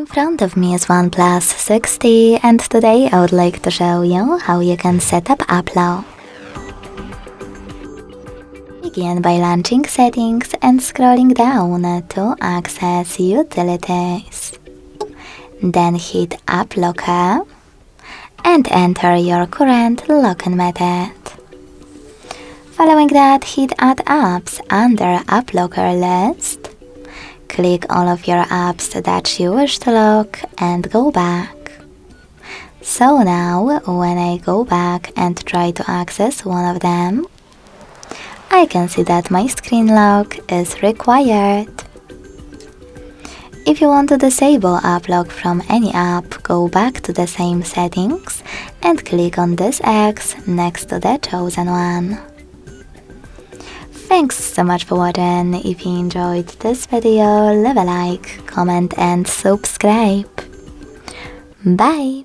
front of me is OnePlus 60 and today I would like to show you how you can set up app lock. Begin by launching settings and scrolling down to access utilities. Then hit app locker and enter your current login method. Following that, hit add apps under app locker list. Click all of your apps that you wish to lock and go back. So now, when I go back and try to access one of them, I can see that my screen lock is required. If you want to disable app lock from any app, go back to the same settings and click on this X next to the chosen one. Thanks so much for watching. If you enjoyed this video, leave a like, comment and subscribe. Bye!